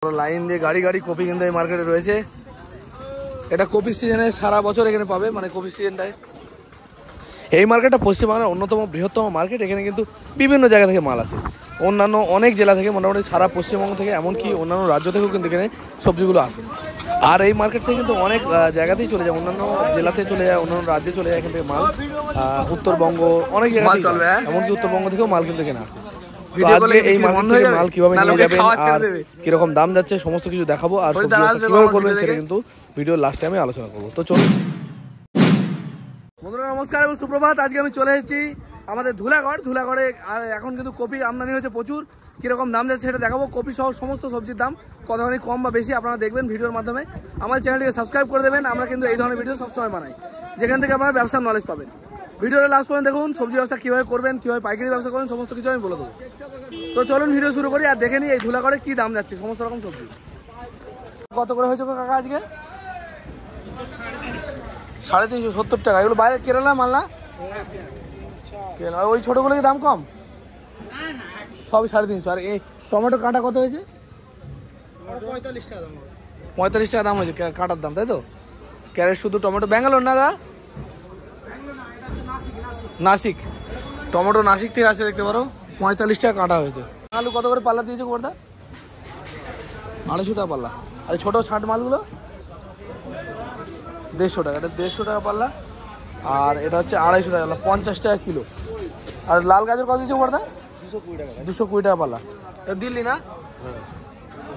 Line দিয়ে গাড়ি গাড়ি কপি কিন্তু এই মার্কেটে রয়েছে। এটা কপি সিজনে সারা বছর এখানে পাবে, মানে কপি সিজনটায়। এই মার্কেটটা পশ্চিমবাংলার অন্যতম বৃহত্তম মার্কেট। এখানে কিন্তু বিভিন্ন জায়গা থেকে মাল আসে, অন্যান্য অনেক জেলা থেকে, মোটামুটি সারা পশ্চিমবঙ্গ থেকে, এমনকি অন্যান্য রাজ্য থেকেও কিন্তু এখানে সবজিগুলো আসে। আর এই মার্কেট থেকে কিন্তু অনেক জায়গাতেই চলে যায়, অন্যান্য জেলাতে চলে যায়, অন্যান্য রাজ্যে চলে যায় এখান থেকে মাল। উত্তরবঙ্গ অনেক জায়গায় চলবে, এমনকি উত্তরবঙ্গ থেকেও মাল কিন্তু এখানে আসে। এই মার্কেট থেকে মাল কিভাবে নিয়ে যাবেন আর কিরকম দাম যাচ্ছে সমস্ত কিছু দেখাবো, আর সবজি ব্যবসা কিভাবে করবেন সেটা কিন্তু ভিডিওর লাস্টে আমি আলোচনা করবো। তো চলুন বন্ধুরা, নমস্কার এবং সুপ্রভাত। আজকে আমি চলে এসেছি আমাদের ধুলাগড়ে। এখন কিন্তু কপি আমদানি হয়েছে প্রচুর। কিরকম দাম যাচ্ছে সেটা দেখাবো। কপি সহ সমস্ত সবজির দাম কতখানি কম বা বেশি আপনারা দেখবেন ভিডিওর মাধ্যমে। আমার চ্যানেলটিকে সাবস্ক্রাইব করে দেবেন। আমরা কিন্তু এই ধরনের ভিডিও সবসময় বানাই, যেখান থেকে আপনারা ব্যবসার নলেজ পাবেন। ভিডিওটা লাস্ট পর্যন্ত দেখুন। সবজি ব্যবসা কীভাবে করবেন, কীভাবে পাইকারি ব্যবসা করবেন, সমস্ত কিছু আমি বলে দেবো। তো চলুন ভিডিও শুরু করি আর দেখে নিই এই ধুলাগড়ে কী দাম যাচ্ছে সমস্ত রকম সবজি। কত করে হয়েছে কাকা আজকে? 350 টাকা। এগুলো বাইরে কেরালা মাল না? ওই ছোটোগুলো কি দাম কম? সবই 350। আর এই টমেটো কাঁটা কত হয়েছে? 45 টাকা দাম হয়েছে কাঁটার দাম, তাই তো? ক্যারেট শুধু টমেটো। ব্যাঙ্গালোর না দাদা? নাসিক। টমেটো নাসিক থেকে আসে, দেখতে পারো। 45 টাকা কাঁটা হয়েছে। আলু কত করে পাল্লা দিয়েছে কোবরদা? 250 টাকা পাল্লা। আর ছোটো ছাট মালগুলো 150 টাকা। এটা 150 টাকা পাল্লা। আর এটা হচ্ছে 250 টাকা, 50 টাকা কিলো। আর লাল গাজর কত দিচ্ছে কোবরদা? 220 টাকা পাল্লা। এটা দিল্লি না?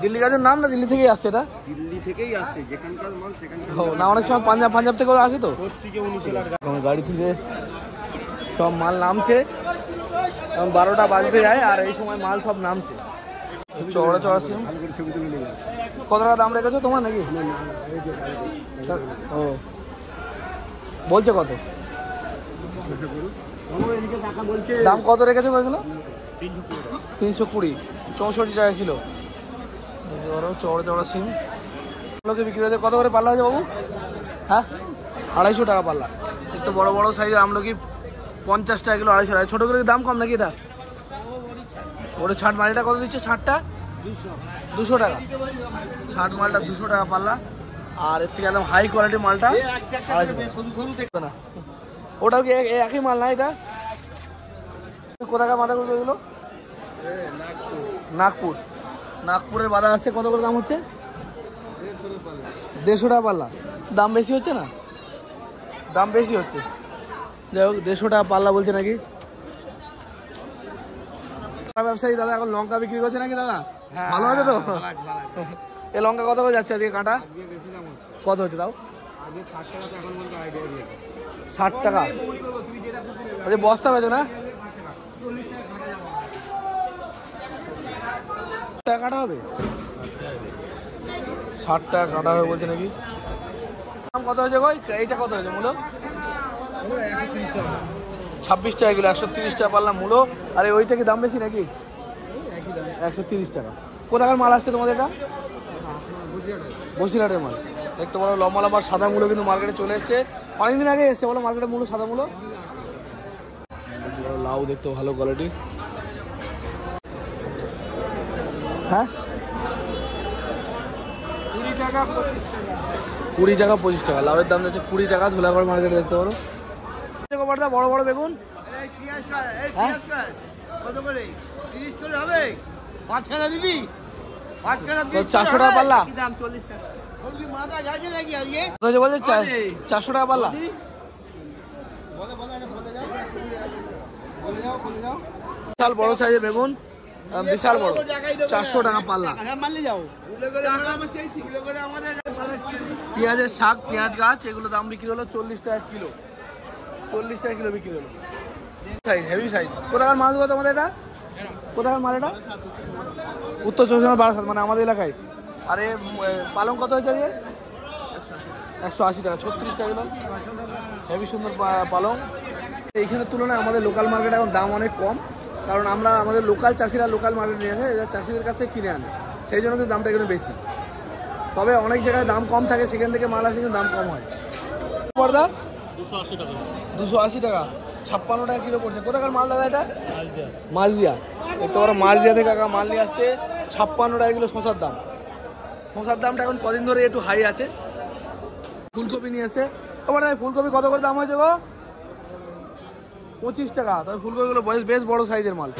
দিল্লি গাজর নাম না দিল্লি থেকেই আসছে? এটা দিল্লি থেকেই আসছে, যেখানকার মাল সেখানকার। না, অনেক সময় পাঞ্জাব থেকে আসে তো। গাড়ি থেকে সব মাল নামছে, 12টা বাজতে যায় আর এই সময় মাল সব নামছে। চড়া সিম কত টাকা দাম রেখেছো তোমার নাকি? ও বলছে কত দাম কত রেখেছো ওইগুলো? 320, 64 টাকা কিলো। চড়া সিম লোকে বিক্রি হয়েছে। কত করে পাল্লা হয়েছে বাবু? হ্যাঁ, 250 টাকা পাল্লা। একটু বড় বড় সাইজের আমলকি 50 টাকা কিলো, 250 টাকা। ছোটোগুলো দাম কম নাকি? এটা ওটা ছাট মালটা কত দিচ্ছে? ছাটটা 200 টাকা। ছাট মালটা 200 টাকা পাল্লা। আর এর থেকে একদম হাই কোয়ালিটির মালটা না, ওটাও কি একই মাল না? এটা কোথাকার বাঁধাকপি এগুলো? নাগপুরের বাজার আসছে। কত করে দাম হচ্ছে? 150 টাকা পাল্লা। দাম বেশি হচ্ছে না? দাম বেশি হচ্ছে। যাই হোক, 150 টাকা পাল্লা বলছে নাকি ব্যবসায়ী দাদা। এখন লঙ্কা বিক্রি করছে নাকি দাদা? ভালো আছে তো? এই লঙ্কা কত করে যাচ্ছে আজকে কাঁটা? কত হচ্ছে তাও? 60 টাকা। আচ্ছা, বস্তা বেচো না? টাকা কাটা হবে? 60 টাকা কাটা হবে বলছে নাকি। দাম কত হয়েছে গো? এইটা কত হয়েছে মূলো? 26 টাকা কিলো, 130 টাকা পারলাম মূলো। আর ওইটা কি দাম বেশি নাকি? 130 টাকা। কোথাকার মাল আসছে তোমাদের? এটা বসিরহাটের মাল। দেখতে পারো লম্বা লম্বা সাদা মূলো কিন্তু মার্কেটে চলে এসছে। অনেকদিন আগে এসছে বলো মার্কেটে মূলো, সাদা মূলো। লাউ দেখতে ভালো কোয়ালিটির। হ্যাঁ, 20 টাকা 25 টাকা। লাউয়ের দাম যাচ্ছে 20 টাকা ধুলাগড় মার্কেটে, দেখতে পারো। বড় বড় বেগুন 400 টাকা পাল্লা। বলছে 400 টাকা পাল্লা। বিশাল বড় সাইজের বেগুন, বিশাল বড়, 400 টাকা পাল্লা। পেঁয়াজের শাক, পেঁয়াজ গাছ, এগুলো দাম বিক্রি হলো 40 টাকা কিলো। 40 টাকা কিলো বিক্রি হলো। Size, heavy size. কোথাকার মাছ দেবো তোমাদের? এটা কোথাকার মাল? এটা উত্তর 24 বারাসাত, মানে আমাদের এলাকায়। আরে পালং কত হয়েছে আজকে? 180 টাকা, 36 টাকা কিলো। হেভি সুন্দর পালং। এইখানের তুলনায় আমাদের লোকাল মার্কেটে এখন দাম অনেক কম, কারণ আমরা আমাদের লোকাল চাষিরা লোকাল মার্কেট নিয়ে আসে, চাষিদের কাছ থেকে কিনে আনে, সেই জন্য কিন্তু দামটা এখানে বেশি। তবে অনেক জায়গায় দাম কম থাকে, সেখান থেকে মাল আসে কিন্তু দাম কম হয়। 280 টাকা, 56 টাকা কিলো পড়ছে। কোথাকার মাল দাদা এটা? মালদিয়া। দেখতে পারো মালদিয়া থেকে কাকা মাল নিয়ে আসছে। 56 টাকা কিলো শসার দাম। শসার দামটা এখন কদিন ধরে একটু হাই আছে। ফুলকপি নিয়ে এসে ফুলকপি কত করে দাম হয়েছে গো? 25 টাকা। তবে ফুলকপিগুলো বেশ বড় সাইজের মাল।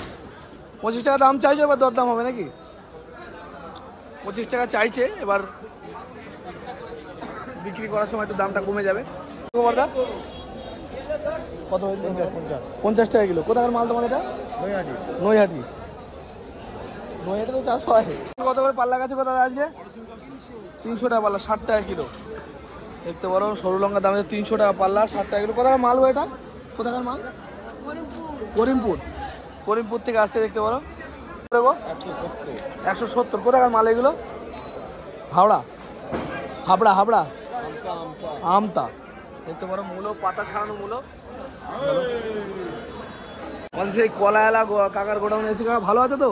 25 টাকা দাম চাইছে, এবার দরদাম হবে নাকি? 25 টাকা চাইছে, এবার বিক্রি করার সময় একটু দামটা কমে যাবে। কত হয়েছে? 50 টাকা কিলো। কোথাকার মাল তোমার এটা? নৈহাটি। নৈহাটি তো চাষ হয়। কত করে পাল্লা গেছে কোথা আজকে? 300 টাকা পাল্লা, 60 টাকা কিলো। দেখতে পারো সরু লঙ্কার দাম 300 টাকা পাল্লা, 60 টাকা কিলো। কোথাকার মাল গো এটা? কোথাকার মাল? করিমপুর। করিমপুর থেকে আসছে দেখতে পারো। 170। কোথাকার মাল এগুলো? হাবড়া। আমতা। দেখতে পারো মূলো, পাতা ছাড়ানো মূলো। আমাদের সেই কলাওয়ালা কাকার গোডাউন এসে ভালো আছে তো?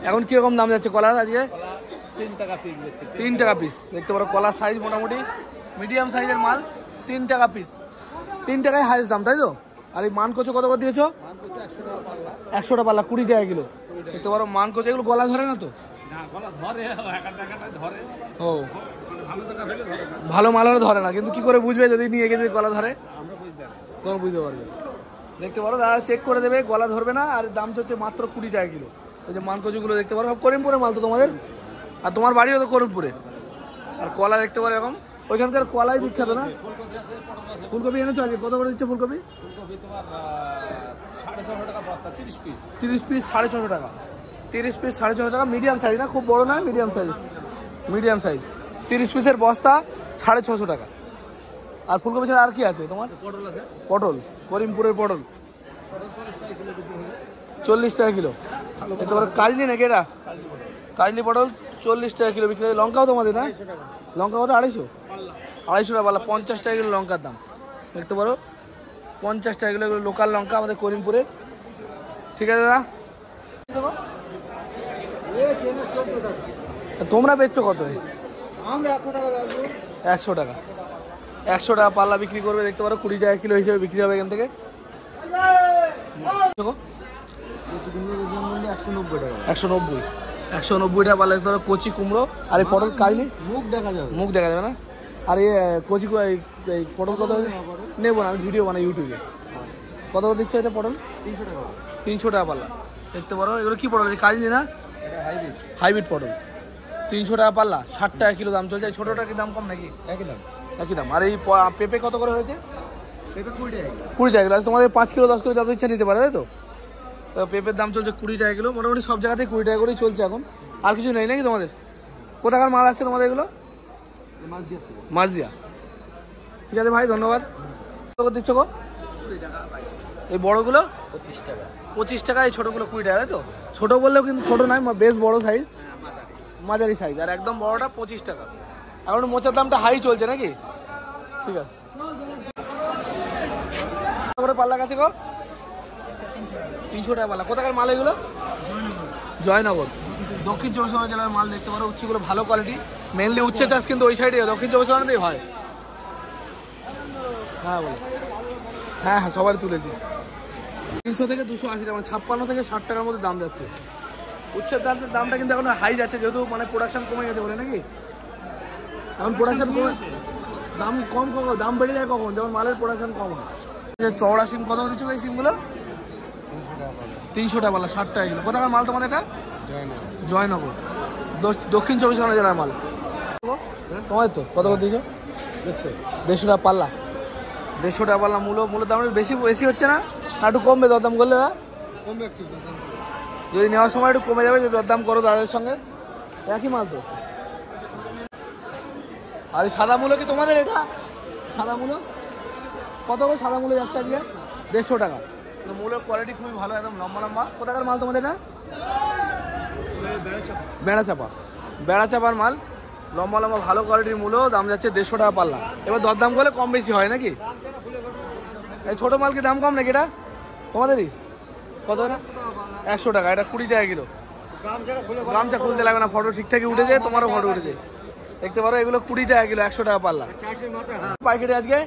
এখন কিরকম দাম যাচ্ছে কলার আজকে? 3 টাকা পিস যাচ্ছে। 3 টাকা পিস। দেখতে পারো কলার সাইজ মোটামুটি মিডিয়াম সাইজের মাল, 3 টাকা পিস। 3 টাকায় হাইস্ট দাম, তাই তো? আর এই মান কচু কত করে দিয়েছো? 100 টাকা পাল্লা, 20 টাকা কিলো। দেখতে পারো মান কচু, এগুলো গলা ধরে না তো? ও, ভালো মাল হলে ধরে না, কিন্তু কি করে বুঝবে যদি নিয়ে গেছে গলা ধরে? তখন বুঝতে পারবে। দেখতে পারো দাদা চেক করে দেবে, গলা ধরবে না। আর দাম হচ্ছে মাত্র 20 টাকা কিলো। ওই যে মান কচুগুলো দেখতে পারো সব করিমপুরের মাল তো তোমাদের, আর তোমার বাড়িও তো করিমপুরে। আর কলা দেখতে পারো এখন ওইখানকার কলাই বিখ্যাত না? ফুলকপি এনেছো আজকে? কত করে দিচ্ছে ফুলকপি? 30 পিস 650 টাকা। 30 পিস 650 টাকা। মিডিয়াম সাইজ না, খুব বড় না, মিডিয়াম সাইজ। 30 পিসের বস্তা 650 টাকা। আর ফুলকপি ছাড়া আর কি আছে তোমার? পটল, করিমপুরের পটল 40 টাকা কিলো। দেখতে পারো কাজলি নাকি এটা? কাজলি পটল 40 টাকা কিলো বিক্রি। লঙ্কাও তোমাদের না? লঙ্কা কত? 250 টাকা পাল্লা, 50 টাকা কিলো লঙ্কার দাম। দেখতে পারো 50 টাকা কিলো, এগুলো লোকাল লঙ্কা আমাদের করিমপুরের। ঠিক আছে দাদা, তোমরা বেচছো কত? 100 টাকা। 100 টাকা পাল্লা বিক্রি করবে। দেখতে পারো 20 টাকা কিলো হিসেবে বিক্রি হবে এখান থেকে। 190 টাকা পাল্লা। দেখতে পারো কচি কুমড়ো। আর এই পটল কাজলি মুখ দেখা যাবে না। আর এই কচি এই পটল কত নেবো না, আমি ভিডিও বানাই ইউটিউবে। কত দিচ্ছে এটা পটল? 300 টাকা পাল্লা। দেখতে পারো এগুলো কি পটল? কাজলি না, হাইব্রিড পটল। 300 টাকা পাল্লা, 60 টাকা কিলো দাম চলছে। ছোটোটা কি দাম কম নাকি? একই দাম। আর এই পেঁপে কত করে হয়েছে? 20 টাকা কিলো। তোমাদের 5 কিলো 10 কিলো যত ইচ্ছা নিতে পারে, তাই তো? পেঁপের দাম চলছে 20 টাকা কিলো। মোটামুটি সব জায়গাতেই 20 টাকা করেই চলছে এখন। আর কিছু নেই নাকি তোমাদের? কোথাকার মাল আসছে তোমাদের এগুলো? মাছদিয়া। ঠিক আছে ভাই, ধন্যবাদ। কত দিচ্ছ গো? এই বড়গুলো 25 টাকা। এই ছোটোগুলো 20 টাকা, তাই তো? ছোটো বললেও কিন্তু ছোটো নয়, বেশ বড় সাইজ, মাঝারি সাইজ। আর একদম বড়টা 25 টাকা। এখন মোচার দামটা হাই চলছে নাকি? ঠিক আছে। পাল্লা কাছে গো 300 টাকা পাল্লা। কোথাকার মাল এগুলো? জয়নগর, দক্ষিণ 24 পরগনা জেলার মাল। দেখতে পারো উচ্ছেগুলো ভালো কোয়ালিটি। মেনলি উচ্ছে চাষ কিন্তু ওই সাইডে দক্ষিণ 24 পরগনাতেই হয়। হ্যাঁ বলো। হ্যাঁ সবাই তুলেছি। 300 থেকে 280 টাকা, 56 থেকে 60 টাকার মধ্যে দাম যাচ্ছে। উচ্ছের দামটা কিন্তু এখন হাই যাচ্ছে, যেহেতু মানে প্রোডাকশন কমে গেছে বলে নাকি? এখন প্রোডাকশন কমে, দাম কম কখন দাম বেড়ে যায় কখন? যখন মালের প্রোডাকশন কম হয়। চওড়া সিম কত দিচ্ছ এই সিমগুলো? 300 টাকা পাল্লা, 60 টাকা কিলো। কোথাকার মাল তোমাদের এটা? জয়নগর, দক্ষিণ 24 পরগনা জেলার মাল। তোমাদের তো কত করে দিয়েছো? 150 টাকা পাল্লা। 150 টাকা পাল্লা। মূল দাম বেশি হচ্ছে না? একটু কমবে দরদাম করলে দাদা? যদি নেওয়ার সময় একটু কমে যাবে, যদি দরদাম করো দাদাদের সঙ্গে। একই মাল তো। আর এই সাদা মূলো কি তোমাদের এটা? সাদা মূলো কত করে? সাদা মূলো যাচ্ছে আজকে 150 টাকা। মূলের কোয়ালিটি খুবই ভালো, একদম লম্বা লম্বা। কোথাকার মাল তোমাদের এটা? বেড়াচাপার মাল, লম্বা লম্বা ভালো কোয়ালিটির মূলো। দাম যাচ্ছে 150 টাকা পাল্লা। এবার দরদাম করলে কম বেশি হয় নাকি? এই ছোটো মাল কি দাম কম নাকি এটা তোমাদেরই? কত না? 100 টাকা। এটা 20 টাকা কিলো। গামছা খুলতে লাগবে না, ফটো ঠিকঠাকই উঠেছে, তোমারও ফটো উঠেছে। দেখতে পারো এগুলো 20 টাকা কিলো, 100 টাকা পাল্লা। পাইকারি আজকে?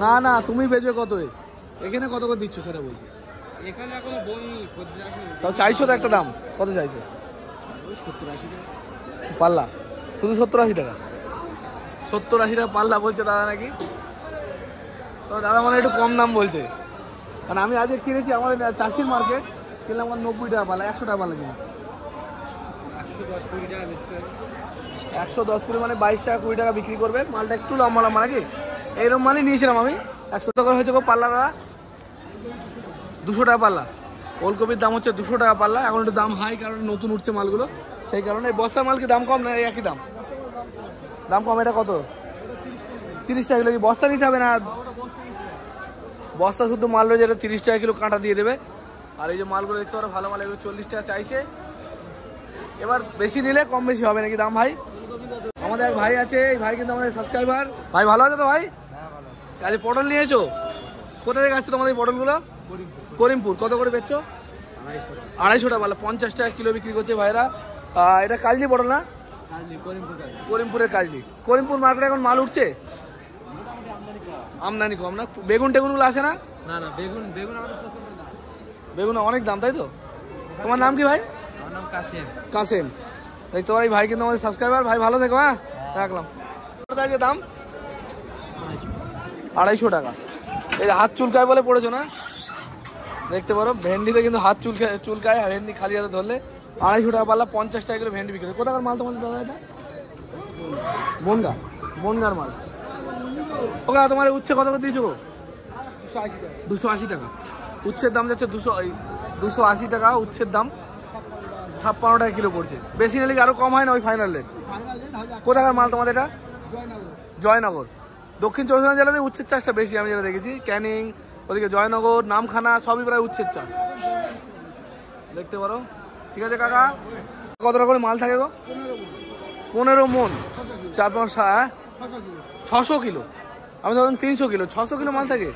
না না, তুমি বেচবে কত? এখানে কত করে দিচ্ছ সেটা বলছি। তাও চাইছো তো একটা দাম? কত চাইছো? পাল্লা শুধু 70-80 টাকা, 70-80 টাকা পাল্লা বলছে দাদা নাকি। তো দাদা মানে একটু কম দাম বলছে, কারণ আমি আজকে কিনেছি আমাদের চাষির মার্কেট, কিনলাম আমার 90 টাকা পাল্লা, 100 টাকা পাল্লা কিনেছি। 110-20 মানে 22 টাকা 20 টাকা বিক্রি করবে, মালটা একটু লম্বা লম্বা নাকি, এইরকম মালই নিয়েছিলাম আমি। 100 টাকা হয়েছে গো পাল্লা দাদা, 200 টাকা পাল্লা। ওলকপির দাম হচ্ছে 200 টাকা পাল্লা, এখন একটু দাম হাই কারণ নতুন উঠছে মালগুলো, সেই কারণে। বস্তার মাল কি দাম কম না একই দাম? দাম কম। এটা কত? 30 টাকা কিলো। কি বস্তা নিতে হবে না? বস্তা শুদ্ধ মাল রয়েছে, এটা 30 টাকা কিলো কাঁটা দিয়ে দেবে। আর এই যে মালগুলো দেখতে পারো ভালো মাল, এগুলো 40 টাকা চাইছে। এবার বেশি নিলে কম বেশি হবে নাকি দাম ভাই? আমাদের এক ভাই আছে, এই ভাই কিন্তু আমাদের সাবস্ক্রাইবার। ভাই ভালো আছে তো ভাই? আজ পটল নিয়েছো? কোথা থেকে আসছে তোমাদের এই পটলগুলো? করিমপুর। কত করে বেচছো? 250 টাকা পাল্লা, 50 টাকা কিলো বিক্রি করছে ভাইরা। এটা কাজলি পটল না? করিমপুরের কাজলি। করিমপুর মার্কেটে এখন মাল উঠছে, আমদানি কম না? বেগুন টেগুনগুলো আসে না? বেগুন অনেক দাম, তাই তো? তোমার নাম কি ভাই? কাসেম। দেখতে পারি ভাই কিন্তু আমাদের সাবস্ক্রাইবার। ভাই ভালো থেকো, হ্যাঁ রাখলাম। দাম 250 টাকা। এই হাত চুলকায় বলে পড়েছো না, দেখতে পারো ভেন্ডিতে কিন্তু হাত চুলকায় ভেন্ডি খালি হাতে ধরলে। 250 টাকা পাল্লা, 50 টাকা কিলো ভেন্ডি বিক্রি। কোথাকার মাল তোমাদের দাদা? এটা বনগার মাল। ওকে তোমার উচ্ছে কত করে দিয়েছো? 280 টাকা। উচ্ছের দাম যাচ্ছে 280 টাকা উচ্ছের দাম। 56 টাকা কিলো পড়ছে। বেশি নিলে আরো কম হয় না ওই ফাইনাল রেট? কোথাকার মাল তোমাদের এটা? জয়নগর। দক্ষিণ 24 পরগনা জেলার উচ্ছের চাষটা বেশি আমি যেটা দেখেছি। ক্যানিং, ওদিকে জয়নগর, নামখানা সবই প্রায় উচ্ছের চাষ, দেখতে পারো। ঠিক আছে কাকা, কতটা করে মাল থাকে গো? 15 মন, 4-5 600 কিলো। আমি ধরুন 300 কিলো, 600 কিলো মাল থাকে।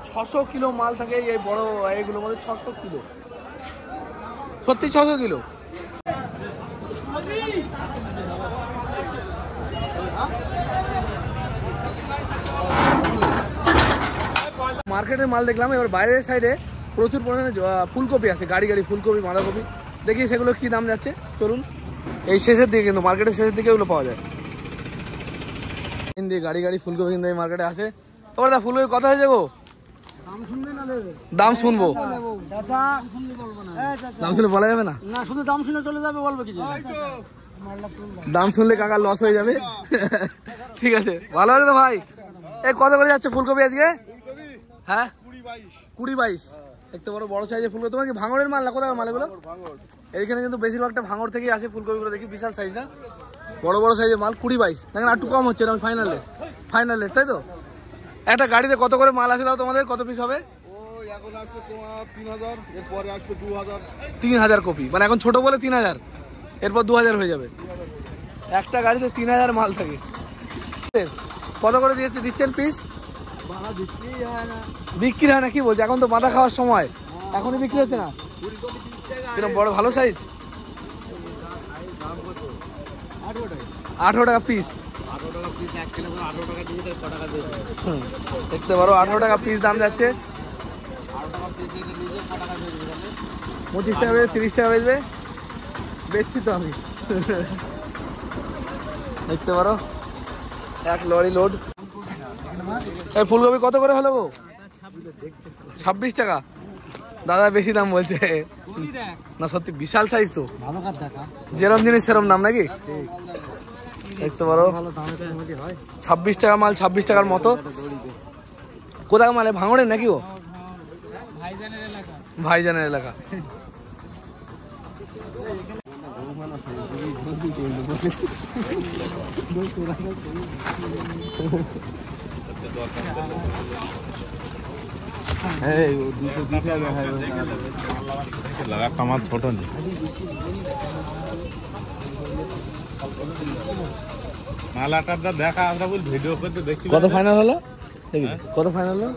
600 কিলো মাল থাকে এই বড় এইগুলোর মধ্যে। 600 কিলো, সত্যি 600 কিলো। মার্কেটের মাল দেখলাম। এবার বাইরের সাইডে প্রচুর পরিমাণে ফুলকপি আছে, গাড়ি গাড়ি ফুলকপি, বাঁধাকপি। দেখি সেগুলো কি দাম যাচ্ছে, চলুন। এই শেষের দিকে কিন্তু, মার্কেটের শেষের দিকে এগুলো পাওয়া যায়। গাড়ি গাড়ি ফুলকপি কিন্তু এই মার্কেটে আসে। ওর দা ফুলকপি কত হয়েছে গো? দাম শুনবো, দাম শুনে বলা যাবে না? শুধু দাম শুনে চলে যাবে, বলবো কিছু? দাম শুনলে কাকা লস হয়ে যাবে। ঠিক আছে, ভালো আছে তো ভাই? এই কত করে যাচ্ছে ফুলকপি আজকে? হ্যাঁ 20-22। দেখতে পারো বড় সাইজের ফুলকপি। তোমার কি ভাঙড়ের মাল না কোথায় মাল এগুলো? এইখানে কিন্তু বেশিরভাগটা ভাঙড় থেকেই আসে ফুলকপিগুলো। দেখি বিশাল সাইজ না, বড় বড় সাইজের মাল। 20-22 দেখেন, একটু কম হচ্ছে না ফাইনাল রেট, তাই তো? একটা গাড়িতে কত করে মাল আছে তাও তোমাদের? কত পিস হবে? 3000 কপি, মানে এখন ছোট বলে 3000, এরপর 2000 হয়ে যাবে। একটা গাড়িতে 3000 মাল থাকে। কত করে দিচ্ছেন পিস? বিক্রি হয় না? কি বলছে, এখন তো বাঁধা খাওয়ার সময়, এখনই বিক্রি হচ্ছে না? কিরকম বড় ভালো সাইজ? 18 টাকা পিস। দেখতে পারো 18 টাকা পিস দাম যাচ্ছে। 25 টাকা বেচবে, 30 টাকা বেচবে, বেচছি তো আমি। দেখতে পারো এক লরি লোড। এই ফুলকপি কত করে হলো গো? 26 টাকা। দাদা বেশি দাম বলছে না, সত্যি বিশাল সাইজ তো। যেরম জিনিস সেরম দাম নাকি? দেখতে পারো 26 টাকা মাল, 26 টাকার মতো। কোথায় মালে? ভাঙড়ের নাকি ও? ভাইজানের এলাকা। ছোট নেই মালাটা দেখা, আমরা বল ভিডিও করতে দেখি। কত ফাইনাল হলো? কত ফাইনাল হলো?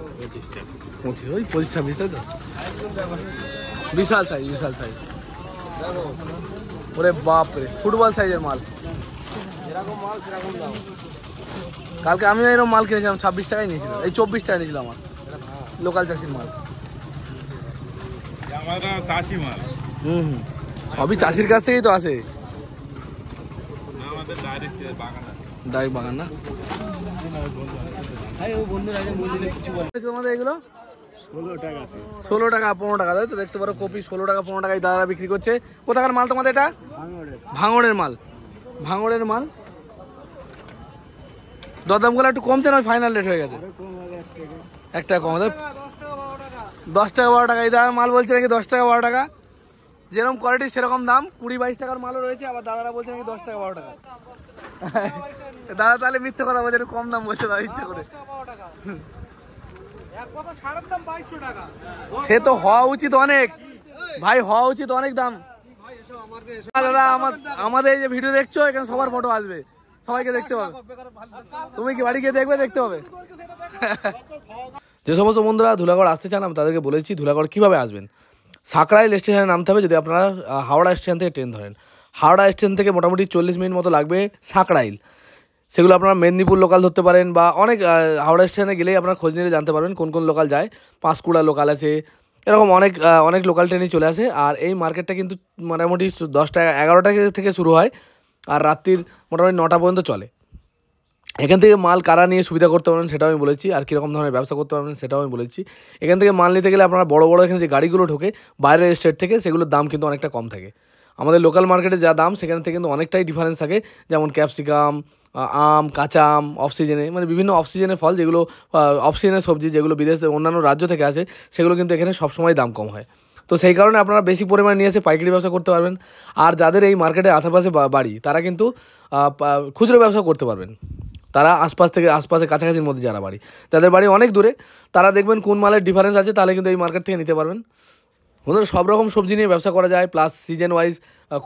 25, ওই 25-26, তাই তো? বিশাল সাইজ। ওরে বাপ রে, ফুটবল সাইজের মাল। কালকে আমি এরকম মাল কিনেছিলাম, 26 টাকায় নিয়েছিলাম, এই 24 টাকায় নিয়েছিলাম আমার লোকাল চাষির মাল। চাষি মাল। সবই চাষির কাছ থেকেই তো আসে, আমাদের ডাইরেক্ট বাগান আছে। ডাইরেক্ট বাগান না। তোমাদের এগুলো 16 টাকা 15 টাকা, তাই তো? দেখতে পারো কপি 16 টাকা 15 টাকায় দাদারা বিক্রি করছে। কোথাকার মাল তোমাদের এটা? ভাঙড়ের মাল, ভাঙড়ের মাল। দরদামগুলো একটু কমছে না, ফাইনাল রেট হয়ে গেছে? 1 টাকা কম, 10 টাকা 12 টাকা। এই দাদা মাল বলছে নাকি 10 টাকা 12 টাকা, যেরকম কোয়ালিটি সেরকম দাম। 20-22 টাকার মালও রয়েছে, আবার দাদারা বলছে নাকি 10 টাকা 12 টাকা। দাদা তাহলে মিথ্যে কথা বলছে, একটু কম দাম বলছে দাদা ইচ্ছে করে। সে তো হওয়া উচিত অনেক ভাই, হওয়া উচিত অনেক দাম। দাদা আমাদের এই যে ভিডিও দেখছো, এখানে সবার ফটো আসবে, সবাইকে দেখতে পাবে। তুমি কি বাড়ি গিয়ে দেখবে? দেখতে হবে। যে সমস্ত বন্ধুরা ধুলাগড় আসতে চান, আমি তাদেরকে বলেছি ধুলাগড় কীভাবে আসবেন। সাকরাইল স্টেশনে নামতে হবে যদি আপনারা হাওড়া স্টেশন থেকে ট্রেন ধরেন। হাওড়া স্টেশন থেকে মোটামুটি 40 মিনিট মতো লাগবে সাকরাইল। সেগুলো আপনারা মেদিনীপুর লোকাল ধরতে পারেন, বা অনেক হাওড়া স্টেশনে গেলেই আপনারা খোঁজ নিলে জানতে পারবেন কোন কোন লোকাল যায়। পাঁশকুড়া লোকাল আছে, এরকম অনেক লোকাল ট্রেনই চলে আসে। আর এই মার্কেটটা কিন্তু মোটামুটি 10 টাকা 11 টাকা থেকে শুরু হয়, আর রাত্রির মোটামুটি 9টা পর্যন্ত চলে। এখান থেকে মাল কারা নিয়ে সুবিধা করতে পারবেন সেটাও আমি বলেছি, আর কীরকম ধরনের ব্যবসা করতে পারবেন সেটাও আমি বলেছি। এখান থেকে মাল নিতে গেলে আপনারা বড় বড় এখানে যে গাড়িগুলো ঢোকে বাইরের স্টেট থেকে, সেগুলোর দাম কিন্তু অনেকটা কম থাকে। আমাদের লোকাল মার্কেটে যা দাম সেখান থেকে কিন্তু অনেকটাই ডিফারেন্স থাকে। যেমন ক্যাপসিকাম, আম, কাঁচা আম অফ সিজনে, মানে বিভিন্ন অফ সিজনের ফল, যেগুলো অফ সিজনের সবজি, যেগুলো বিদেশে অন্যান্য রাজ্য থেকে আসে, সেগুলো কিন্তু এখানে সবসময় দাম কম হয়। তো সেই কারণে আপনারা বেশি পরিমাণে নিয়ে এসে পাইকারি ব্যবসা করতে পারবেন। আর যাদের এই মার্কেটের আশেপাশে বাড়ি, তারা কিন্তু খুচরো ব্যবসা করতে পারবেন। তারা আশপাশে কাছাকাছির মধ্যে যারা বাড়ি, যাদের বাড়ি অনেক দূরে, তারা দেখবেন কোন মালের ডিফারেন্স আছে, তাহলে কিন্তু এই মার্কেট থেকে নিতে পারবেন। বন্ধুরা সব রকম সবজি নিয়ে ব্যবসা করা যায়, প্লাস সিজন ওয়াইজ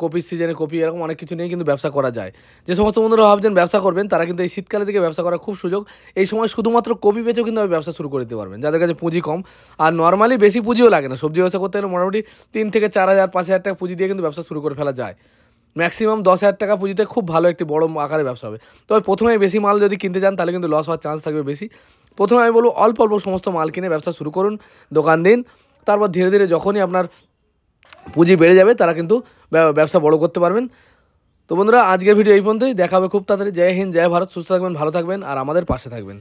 কপির সিজনে কপি, এরকম অনেক কিছু নিয়ে কিন্তু ব্যবসা করা যায়। যে সমস্ত বন্ধুরা ভাবছেন ব্যবসা করবেন, তারা কিন্তু এই শীতকালে থেকে ব্যবসা করার খুব সুযোগ। এই সময় শুধুমাত্র কপি বেচেও কিন্তু ব্যবসা শুরু করে দিতে পারবেন, যাদের কাছে পুঁজি কম। আর নর্মালি বেশি পুঁজিও লাগে না, সবজি ব্যবসা করতে গেলে মোটামুটি 3 থেকে 4,000 5,000 টাকা পুঁজি দিয়ে কিন্তু ব্যবসা শুরু করে ফেলা যায়। ম্যাক্সিমাম 10,000 টাকা পুঁজিতে খুব ভালো একটি বড় আকারে ব্যবসা হবে। তবে প্রথমে বেশি মাল যদি কিনতে চান, তাহলে কিন্তু লস হওয়ার চান্স থাকবে বেশি। প্রথমে আমি বলবো অল্প অল্প সমস্ত মাল কিনে ব্যবসা শুরু করুন, দোকান দিন। তারপর ধীরে ধীরে যখনই আপনার পুঁজি বেড়ে যাবে, তারা কিন্তু ব্যবসা বড় করতে পারবেন। তো বন্ধুরা আজকের ভিডিও এই পর্যন্তই, দেখা হবে খুব তাড়াতাড়ি। জয় হিন্দ, জয় ভারত, সুস্থ থাকবেন, ভালো থাকবেন, আর আমাদের পাশে থাকবেন।